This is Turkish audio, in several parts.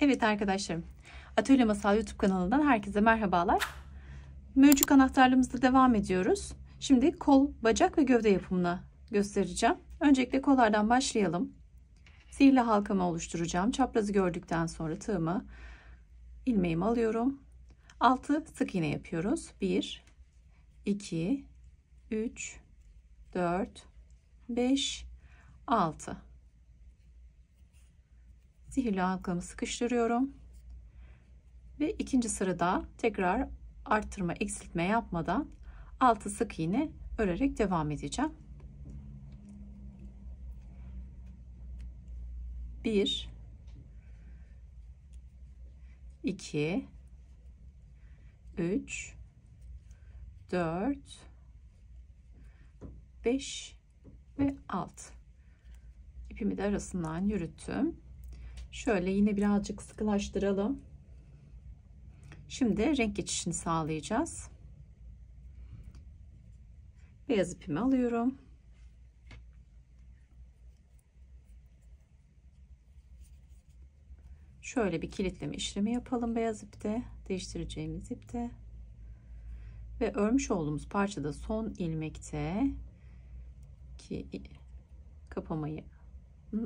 Evet arkadaşlarım, Atölye Masal YouTube kanalından herkese merhabalar. Mövcük anahtarlığımızda devam ediyoruz. Şimdi kol, bacak ve gövde yapımını göstereceğim. Öncelikle kollardan başlayalım. Sihirli halkamı oluşturacağım. Çaprazı gördükten sonra tığımı, ilmeğimi alıyorum. 6 sık iğne yapıyoruz. 1, 2, 3, 4, 5, 6. Sihirli halkamı sıkıştırıyorum. Ve ikinci sırada tekrar arttırma eksiltme yapmadan 6 sık iğne örerek devam edeceğim. 1 2 3 4 5 ve 6. İpimi de arasından yürüttüm. Şöyle yine birazcık sıkılaştıralım. Şimdi renk geçişini sağlayacağız. Beyaz ipimi alıyorum. Şöyle bir kilitleme işlemi yapalım beyaz ipte, değiştireceğimiz ipte. Ve örmüş olduğumuz parçada son ilmekte ki kapamayı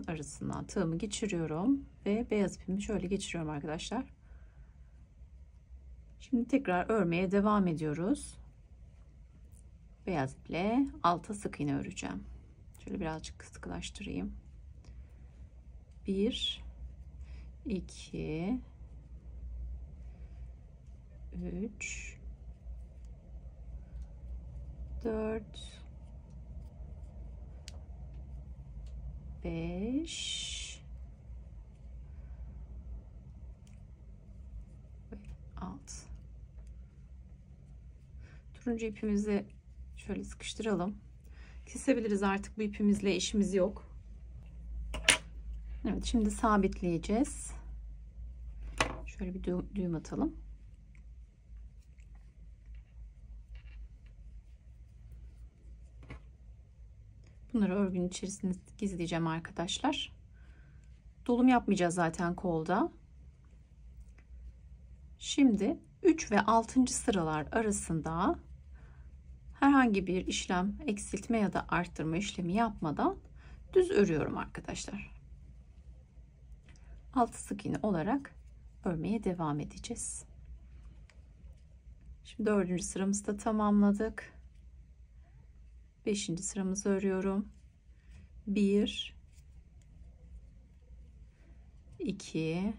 arasından tığımı geçiriyorum ve beyaz ipimi şöyle geçiriyorum arkadaşlar. Şimdi tekrar örmeye devam ediyoruz. Beyaz iple alta sık iğne öreceğim. Şöyle birazcık sıkılaştırayım. 1 2 3 4 5 ve 6. Turuncu ipimizi şöyle sıkıştıralım. Kesebiliriz, artık bu ipimizle işimiz yok. Evet, şimdi sabitleyeceğiz. Şöyle bir düğüm atalım. Bunları örgünün içerisine gizleyeceğim arkadaşlar. Dolum yapmayacağız zaten kolda. Şimdi 3 ve 6. sıralar arasında herhangi bir işlem, eksiltme ya da arttırma işlemi yapmadan düz örüyorum arkadaşlar. 6 sık iğne olarak örmeye devam edeceğiz. Şimdi 4. sıramızı da tamamladık. 5. sıramızı örüyorum. 1 2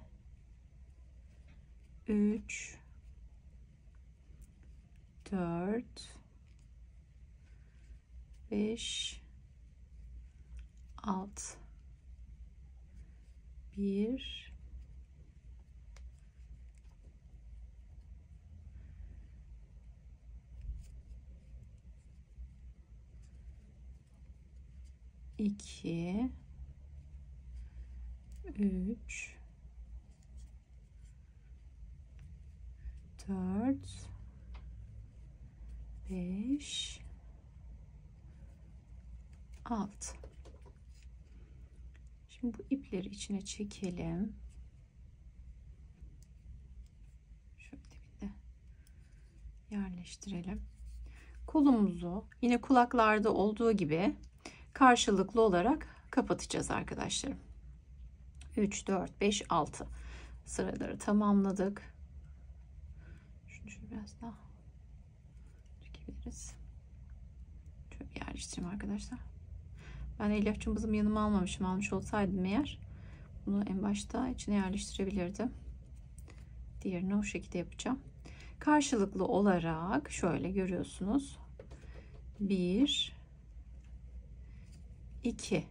3 4 5 6 1 2 3 4 5 6. Şimdi bu ipleri içine çekelim. Şöyle bir de yerleştirelim. Kolumuzu yine kulaklarda olduğu gibi karşılıklı olarak kapatacağız arkadaşlarım. 3 4 5 6 sıraları tamamladık. Şunu biraz daha çekebiliriz. Şöyle yerleştireyim arkadaşlar. Ben elyaf cımbızımı yanıma almamışım. Almış olsaydım eğer bunu en başta içine yerleştirebilirdim. Diğerini o şekilde yapacağım. Karşılıklı olarak şöyle görüyorsunuz. 1 2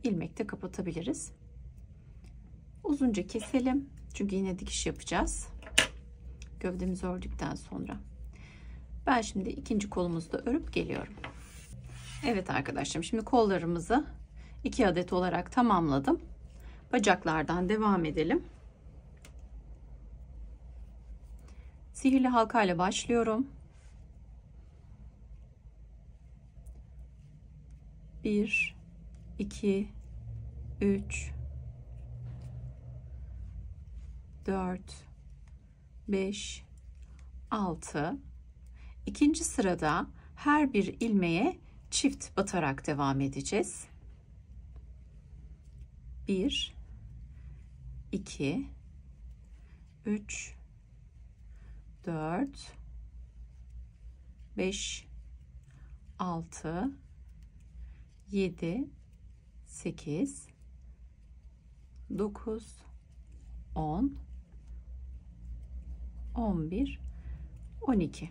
ilmekte kapatabiliriz. Uzunca keselim. Çünkü yine dikiş yapacağız. Gövdemizi ördükten sonra. Ben şimdi ikinci kolumuzu da örüp geliyorum. Evet arkadaşlarım, şimdi kollarımızı 2 adet olarak tamamladım. Bacaklardan devam edelim. Sihirli halka ile başlıyorum. 1 2 3 4, 5, 6. İkinci sırada her bir ilmeğe çift batarak devam edeceğiz. 1, 2, 3, 4, 5, 6, 7, 8, 9, 10, 11, 12.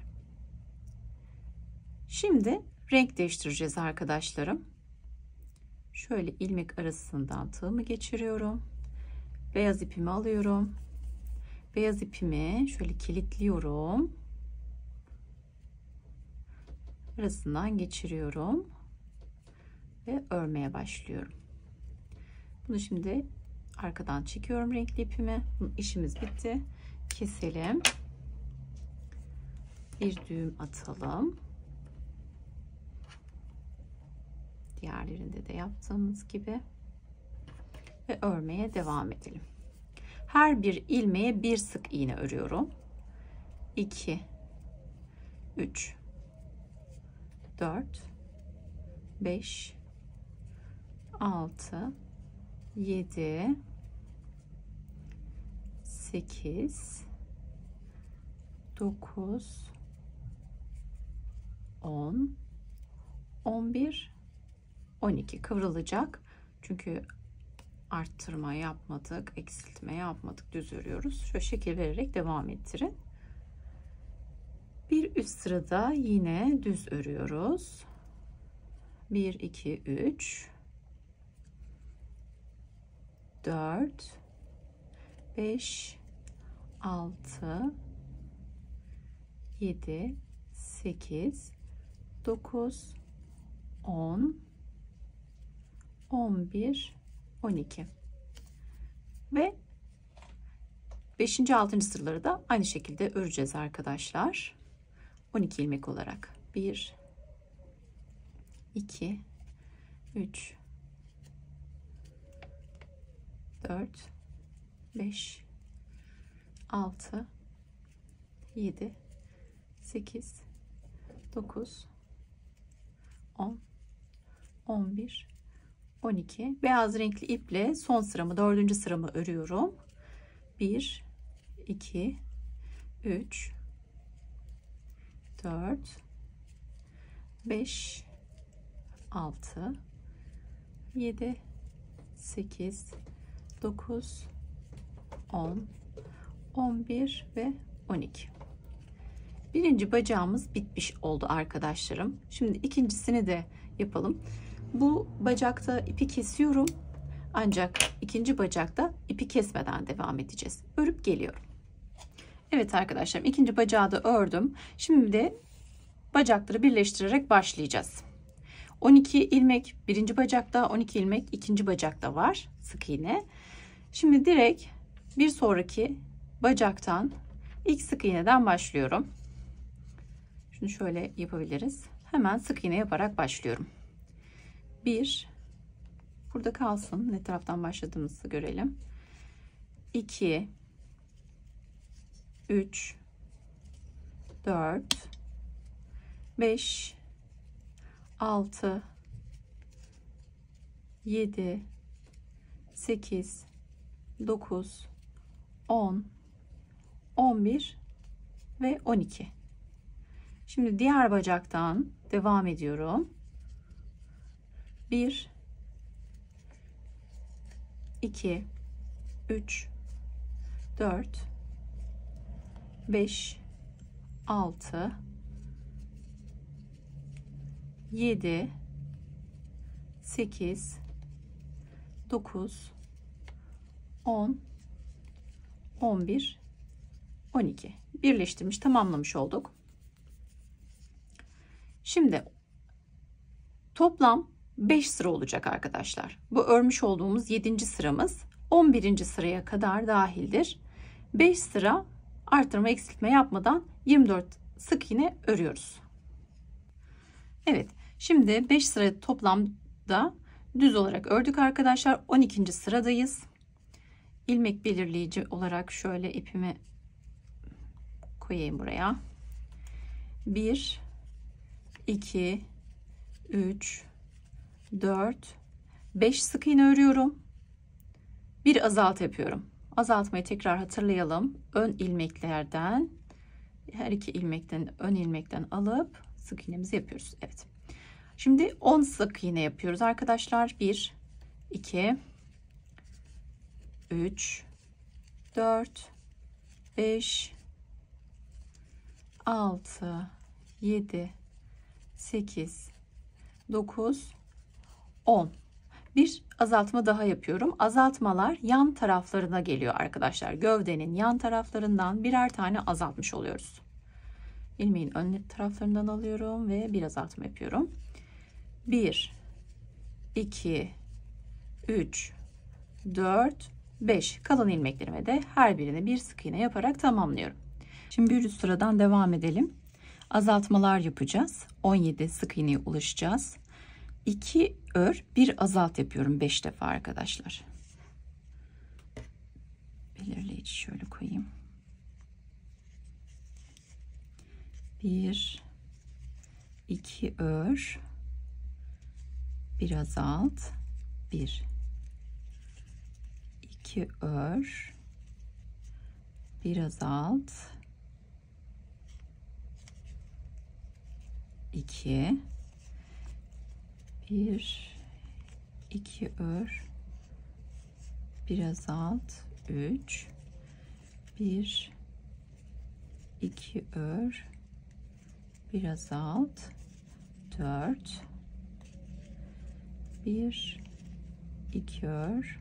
Şimdi renk değiştireceğiz arkadaşlarım. Şöyle ilmek arasından tığımı geçiriyorum. Beyaz ipimi alıyorum. Beyaz ipimi şöyle kilitliyorum. Arasından geçiriyorum ve örmeye başlıyorum. Bunu şimdi arkadan çekiyorum renkli ipimi. İşimiz bitti. Keselim. Bir düğüm atalım. Diğerlerinde de yaptığımız gibi ve örmeye devam edelim. Her bir ilmeğe bir sık iğne örüyorum. 2, 3, 4, 5, 6, 7, 8, 9, 10, 11, 12 kıvrılacak. Çünkü arttırma yapmadık, eksiltme yapmadık, düz örüyoruz. Şöyle şekil vererek devam ettirin. Bir üst sırada yine düz örüyoruz. 1, 2, 3, 4, 5, 6, 7, 8, 9, 10, 11, 12 ve 5. 6. sıraları da aynı şekilde öreceğiz arkadaşlar. 12 ilmek olarak 1, 2, 3, 4, 5, 6, 7, 8, 9, 10, 11, 12. Beyaz renkli iple son sıramı, 4. sıramı örüyorum. 1, 2, 3, 4, 5, 6, 7, 8, 9, 10, 11 ve 12. Birinci bacağımız bitmiş oldu arkadaşlarım. Şimdi ikincisini de yapalım. Bu bacakta ipi kesiyorum. Ancak ikinci bacakta ipi kesmeden devam edeceğiz. Örüp geliyorum. Evet arkadaşlarım, ikinci bacağı da ördüm. Şimdi de bacakları birleştirerek başlayacağız. 12 ilmek birinci bacakta, 12 ilmek ikinci bacakta var. Sık iğne. Şimdi direkt bir sonraki bacaktan ilk sık iğneden başlıyorum. Şunu şöyle yapabiliriz. Hemen sık iğne yaparak başlıyorum. 1, burada kalsın, ne taraftan başladığımızı görelim. 2, 3, 4, 5, 6, 7, 8, 9, 10, 11 ve 12. Şimdi diğer bacaktan devam ediyorum. 1, 2, 3, 4, 5, 6, 7, 8, 9, 10, 11, 12. Birleştirmiş, tamamlamış olduk. Şimdi toplam 5 sıra olacak arkadaşlar. Bu örmüş olduğumuz 7. sıramız 11. sıraya kadar dahildir. 5 sıra artırma eksiltme yapmadan 24 sık iğne örüyoruz. Evet, şimdi 5 sıra toplamda düz olarak ördük arkadaşlar. 12. sıradayız. ilmek belirleyici olarak şöyle ipimi koyayım buraya. 1 2 3 4 5 sık iğne örüyorum. Bir azaltı yapıyorum. Azaltmayı tekrar hatırlayalım. Ön ilmeklerden, her iki ilmekten, ön ilmekten alıp sık iğnemizi yapıyoruz. Evet. Şimdi 10 sık iğne yapıyoruz arkadaşlar. 1 2 3 4 5 6 7 8 9 10. Bir azaltma daha yapıyorum. Azaltmalar yan taraflarına geliyor arkadaşlar. Gövdenin yan taraflarından birer tane azaltmış oluyoruz. İlmeğin ön taraflarından alıyorum ve bir azaltma yapıyorum. 1 2 3 4 5 kalan ilmeklerime de her birine bir sık iğne yaparak tamamlıyorum. Şimdi bir üst sıradan devam edelim. Azaltmalar yapacağız. 17 sık iğneye ulaşacağız. 2 ör, bir azalt yapıyorum 5 defa arkadaşlar. Belirleyici şöyle koyayım. 1 2 ör, bir azalt, 1 2 ör, bir azalt, 2 1 2 ör, bir azalt, 3 1 2 ör, bir azalt, 4 1 2 ör,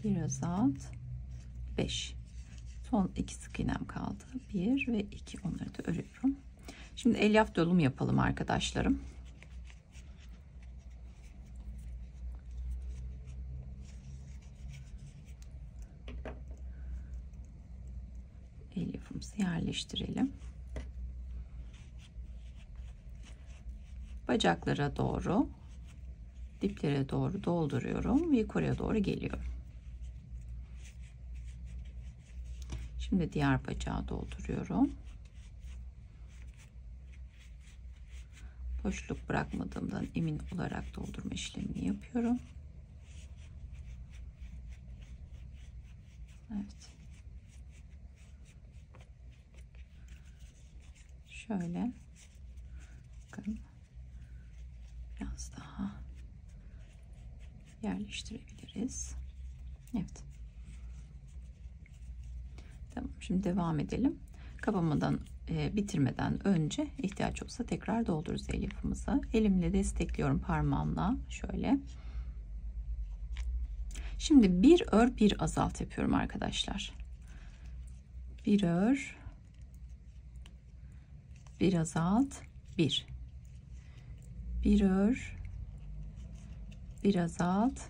bir azalt, 5. Son 2 sık iğnem kaldı. 1 ve 2, onları da örüyorum. Şimdi elyaf dolum yapalım arkadaşlarım. Elyafımızı yerleştirelim. Bacaklara doğru, diplere doğru dolduruyorum ve yukarıya doğru geliyorum. Şimdi diğer bacağı dolduruyorum. Boşluk bırakmadığımdan emin olarak doldurma işlemini yapıyorum. Evet. Şöyle. Bakın. Biraz daha yerleştirebiliriz. Evet. Tamam. Şimdi devam edelim. Kapamadan bitirmeden önce ihtiyaç olsa tekrar doldururuz elyafımızı. Elimle destekliyorum parmağımla şöyle. Şimdi bir ör, bir azalt yapıyorum arkadaşlar. Bir ör, bir azalt, bir ör, bir azalt,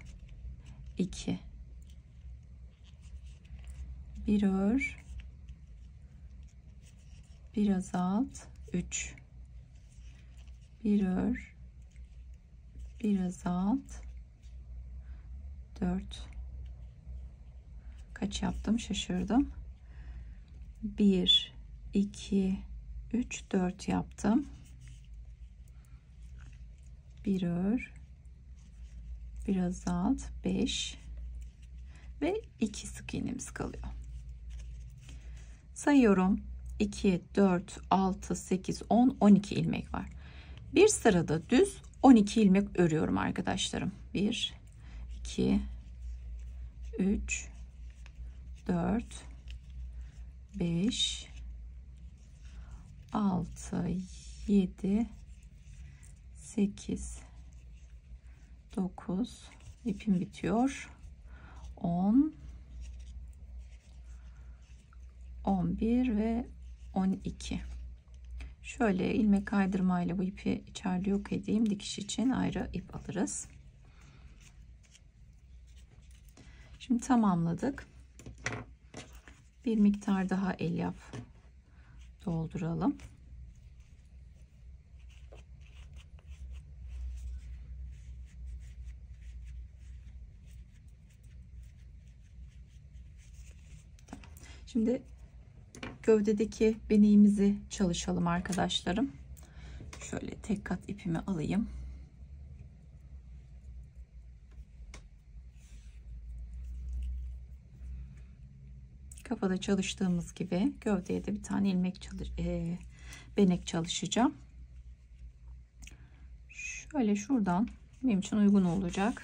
2 bir ör, bir azalt, 3 bir ör, bir azalt, 4. Kaç yaptım şaşırdım. 1 2 3 4 yaptım. Bir ör, bir azalt, 5 ve 2 sık iğnemiz kalıyor. Sayıyorum. 2 4 6 8 10 12 ilmek var. Bir sırada düz 12 ilmek örüyorum arkadaşlarım. 1 2 3 4 5 6 7 8 9, ipim bitiyor. 10 11 ve 12. Şöyle ilmek kaydırmayla bu ipi içeride yok edeyim. Dikiş için ayrı ip alırız. Şimdi tamamladık. Bir miktar daha elyaf dolduralım. Şimdi gövdedeki beniğimizi çalışalım arkadaşlarım. Şöyle tek kat ipimi alayım. Kafada çalıştığımız gibi gövdeye de bir tane benek çalışacağım. Şöyle şuradan benim için uygun olacak.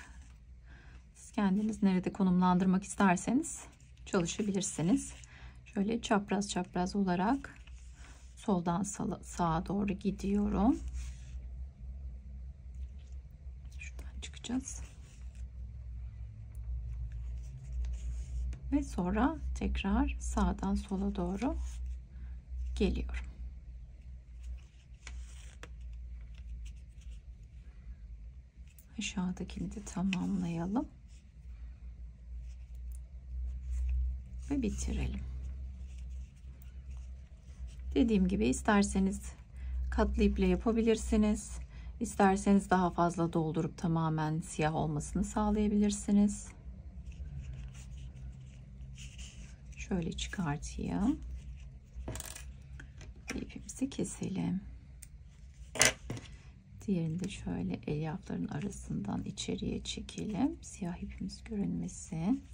Siz kendiniz nerede konumlandırmak isterseniz çalışabilirsiniz. Şöyle çapraz çapraz olarak soldan sağa doğru gidiyorum. Şuradan çıkacağız. Ve sonra tekrar sağdan sola doğru geliyorum. Aşağıdakini de tamamlayalım ve bitirelim. Dediğim gibi isterseniz katlı iple yapabilirsiniz. İsterseniz daha fazla doldurup tamamen siyah olmasını sağlayabilirsiniz. Şöyle çıkartayım. İpimizi keselim. Diğerini de şöyle elyafların arasından içeriye çekelim. Siyah ipimiz görünmesin.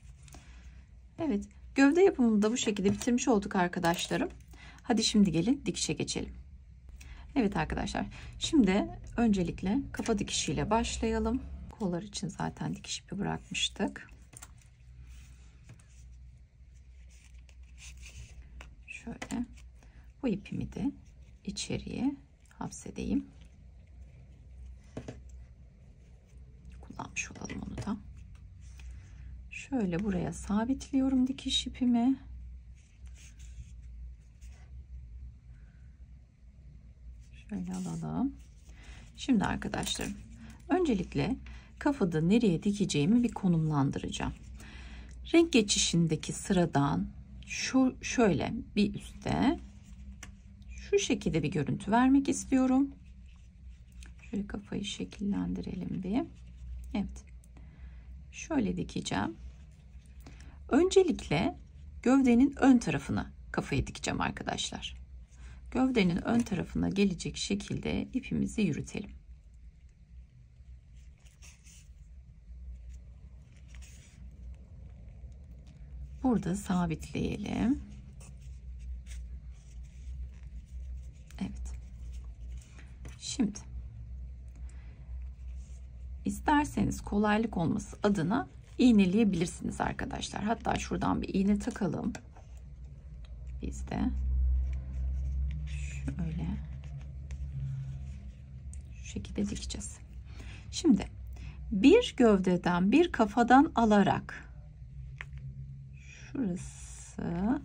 Evet, gövde yapımını da bu şekilde bitirmiş olduk arkadaşlarım. Hadi şimdi gelin dikişe geçelim. Evet arkadaşlar, şimdi öncelikle kafa dikişiyle başlayalım. Kollar için zaten dikiş ipi bırakmıştık. Şöyle bu ipimi de içeriye hapsedeyim. Kullanmış olalım onu da. Şöyle buraya sabitliyorum dikiş ipimi. Şöyle alalım. Şimdi arkadaşlarım, öncelikle kafada nereye dikeceğimi bir konumlandıracağım. Renk geçişindeki sıradan şöyle bir üstte şu şekilde bir görüntü vermek istiyorum. Şöyle kafayı şekillendirelim bir. Evet. Şöyle dikeceğim. Öncelikle gövdenin ön tarafına kafayı dikeceğim arkadaşlar. Gövdenin ön tarafına gelecek şekilde ipimizi yürütelim. Burada sabitleyelim. Evet. Şimdi isterseniz kolaylık olması adına iğneleyebilirsiniz arkadaşlar. Hatta şuradan bir iğne takalım. Biz de şöyle şu şekilde dikeceğiz. Şimdi bir gövdeden bir kafadan alarak şurası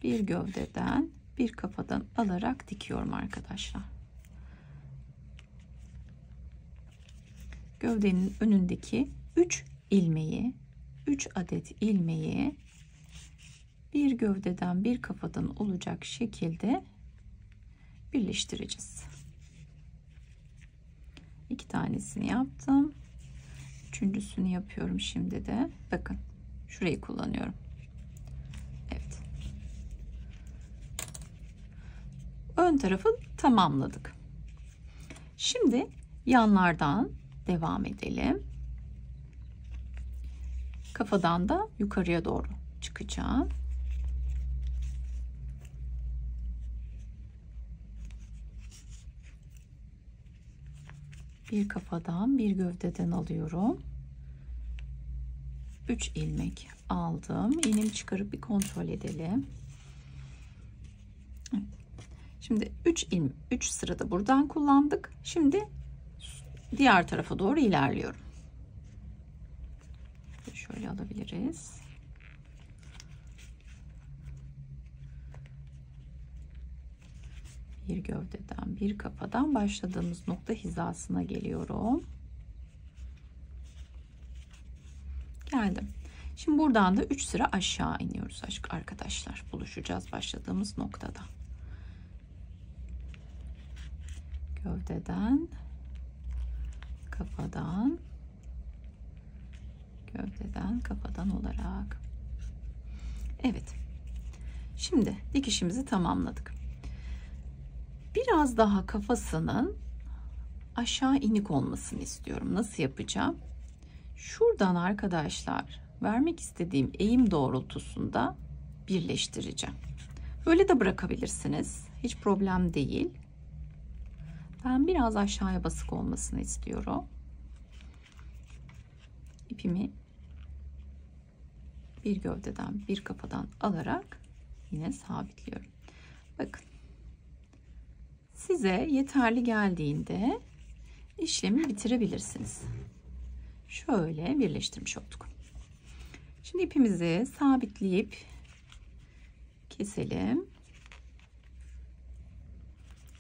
bir gövdeden bir kafadan alarak dikiyorum arkadaşlar. Gövdenin önündeki 3 adet ilmeği bir gövdeden bir kafadan olacak şekilde birleştireceğiz. 2 tanesini yaptım. Üçüncüsünü yapıyorum şimdi de. Bakın şurayı kullanıyorum. Evet. Ön tarafı tamamladık. Şimdi yanlardan devam edelim. Kafadan da yukarıya doğru çıkacağım. Bir kafadan bir gövdeden alıyorum. 3 ilmek aldım. İğnemi çıkarıp bir kontrol edelim. Şimdi 3 sırada buradan kullandık. Şimdi diğer tarafa doğru ilerliyorum. Şöyle alabiliriz. Bir gövdeden bir kafadan başladığımız nokta hizasına geliyorum. Geldim. Şimdi buradan da 3 sıra aşağı iniyoruz arkadaşlar. Buluşacağız başladığımız noktada. Gövdeden, kafadan, gövdeden, kafadan olarak. Evet. Şimdi dikişimizi tamamladık. Biraz daha kafasının aşağı inik olmasını istiyorum. Nasıl yapacağım? Şuradan arkadaşlar vermek istediğim eğim doğrultusunda birleştireceğim. Böyle de bırakabilirsiniz. Hiç problem değil. Ben biraz aşağıya basık olmasını istiyorum. İpimi bir gövdeden bir kafadan alarak yine sabitliyorum. Bakın. Size yeterli geldiğinde işlemi bitirebilirsiniz. Şöyle birleştirmiş olduk. Şimdi ipimizi sabitleyip keselim.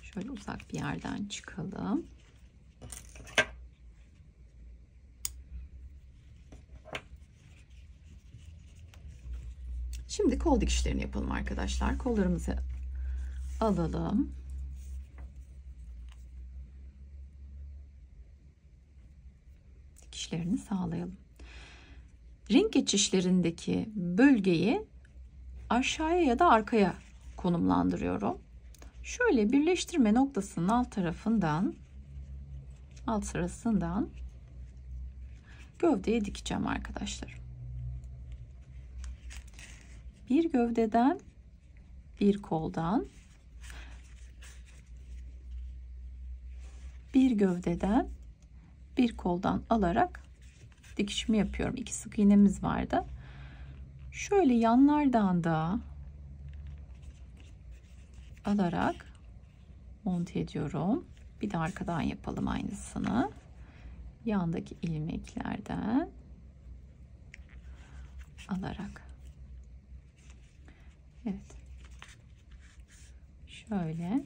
Şöyle uzak bir yerden çıkalım. Şimdi kol dikişlerini yapalım arkadaşlar. Kollarımızı alalım. Dikişlerini sağlayalım. Renk geçişlerindeki bölgeyi aşağıya ya da arkaya konumlandırıyorum. Şöyle birleştirme noktasının alt sırasından gövdeye dikeceğim arkadaşlar. Bir gövdeden, bir koldan, bir gövdeden, bir koldan alarak dikişimi yapıyorum. 2 sık iğnemiz vardı. Şöyle yanlardan da alarak monte ediyorum. Bir de arkadan yapalım aynısını. Yandaki ilmeklerden alarak. Evet. Şöyle.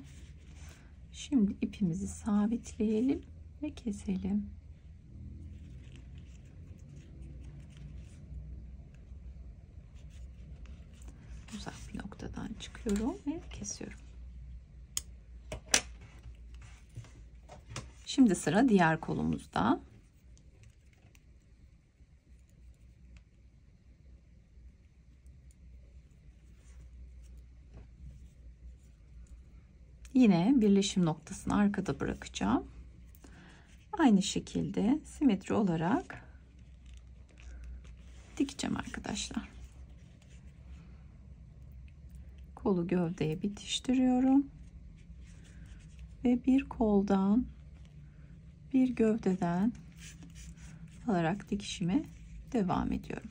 Şimdi ipimizi sabitleyelim ve keselim. Uzak bir noktadan çıkıyorum ve kesiyorum. Şimdi sıra diğer kolumuzda. Yine birleşim noktasını arkada bırakacağım. Aynı şekilde simetri olarak dikeceğim arkadaşlar. Kolu gövdeye bitiştiriyorum. Ve bir koldan, bir gövdeden alarak dikişime devam ediyorum.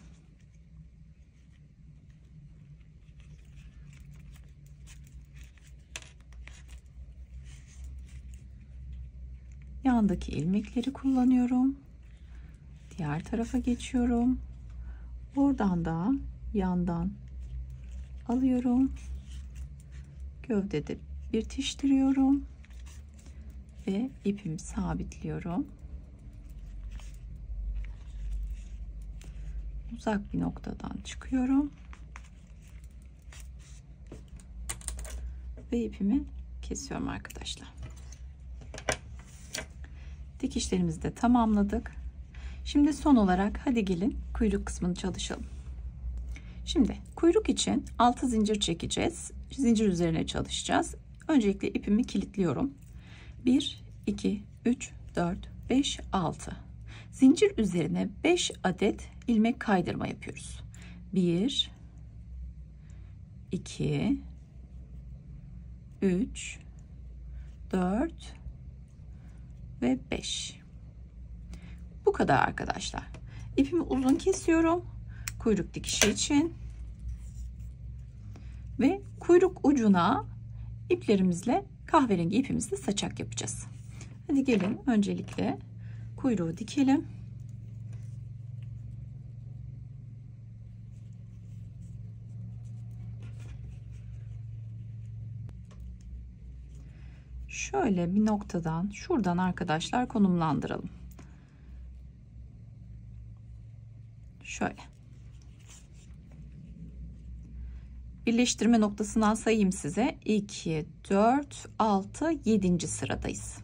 Yandaki ilmekleri kullanıyorum. Diğer tarafa geçiyorum. Oradan da yandan alıyorum. Gövdede bitiştiriyorum ve ipimi sabitliyorum. Uzak bir noktadan çıkıyorum ve ipimi kesiyorum arkadaşlar. Dikişlerimizi de tamamladık. Şimdi son olarak hadi gelin kuyruk kısmını çalışalım. Şimdi kuyruk için 6 zincir çekeceğiz. Zincir üzerine çalışacağız. Öncelikle ipimi kilitliyorum. 1, 2, 3, 4, 5, 6. Zincir üzerine 5 adet ilmek kaydırma yapıyoruz. 1, 2, 3, 4 ve 5. Bu kadar arkadaşlar. İpimi uzun kesiyorum. Kuyruk dikişi için. Ve kuyruk ucuna iplerimizle kahverengi ipimizle saçak yapacağız. Hadi gelin öncelikle kuyruğu dikelim. Şöyle bir noktadan şuradan arkadaşlar konumlandıralım. Şöyle. Birleştirme noktasından sayayım size. 2, 4, 6, 7. sıradayız.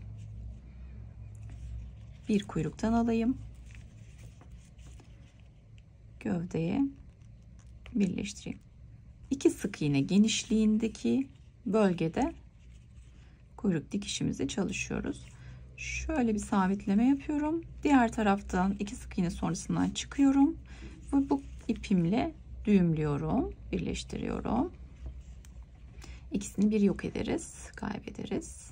Bir kuyruktan alayım. Gövdeye birleştireyim. 2 sık iğne genişliğindeki bölgede kuyruk dikişimizi çalışıyoruz. Şöyle bir sabitleme yapıyorum. Diğer taraftan 2 sık iğne sonrasından çıkıyorum ve bu ipimle düğümlüyorum, birleştiriyorum. İkisini bir yok ederiz, kaybederiz.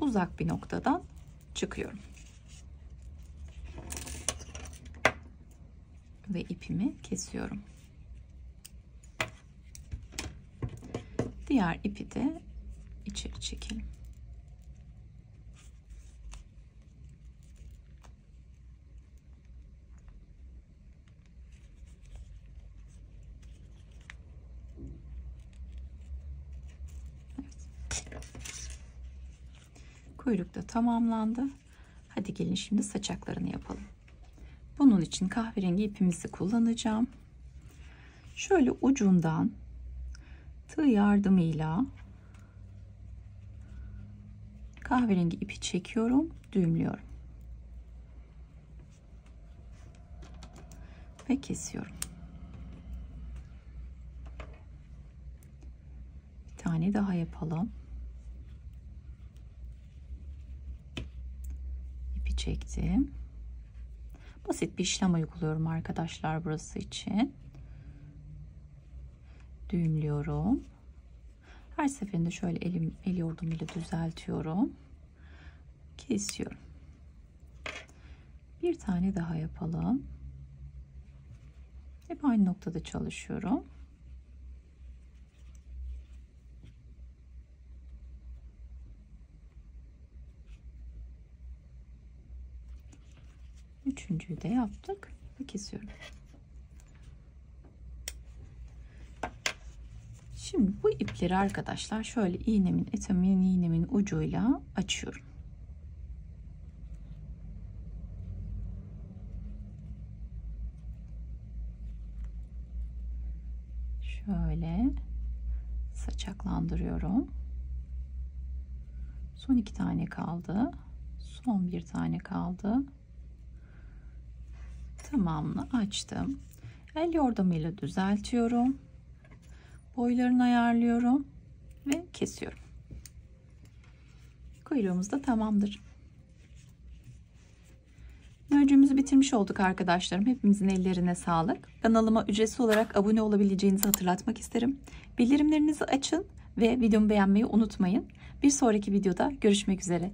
Uzak bir noktadan çıkıyorum. Ve ipimi kesiyorum. Diğer ipi de içeri çekelim. Kuyruk da tamamlandı. Hadi gelin şimdi saçaklarını yapalım. Bunun için kahverengi ipimizi kullanacağım. Şöyle ucundan tığ yardımıyla kahverengi ipi çekiyorum, düğümlüyorum ve kesiyorum. Bir tane daha yapalım. İpi çektim. Basit bir işlem uyguluyorum arkadaşlar burası için. Düğümlüyorum. Her seferinde şöyle el yordamıyla düzeltiyorum. Kesiyorum. Bir tane daha yapalım. Hep aynı noktada çalışıyorum. Üçüncüyü de yaptık ve kesiyorum. Şimdi bu ipleri arkadaşlar şöyle iğnemin ucuyla açıyorum. Şöyle saçaklandırıyorum. Son 2 tane kaldı. Son 1 tane kaldı. Tamamını açtım. El yordamıyla düzeltiyorum. Boylarını ayarlıyorum ve kesiyorum. Kuyruğumuz da tamamdır. Örgümüzü bitirmiş olduk arkadaşlarım. Hepimizin ellerine sağlık. Kanalıma ücretsiz olarak abone olabileceğinizi hatırlatmak isterim. Bildirimlerinizi açın ve videomu beğenmeyi unutmayın. Bir sonraki videoda görüşmek üzere.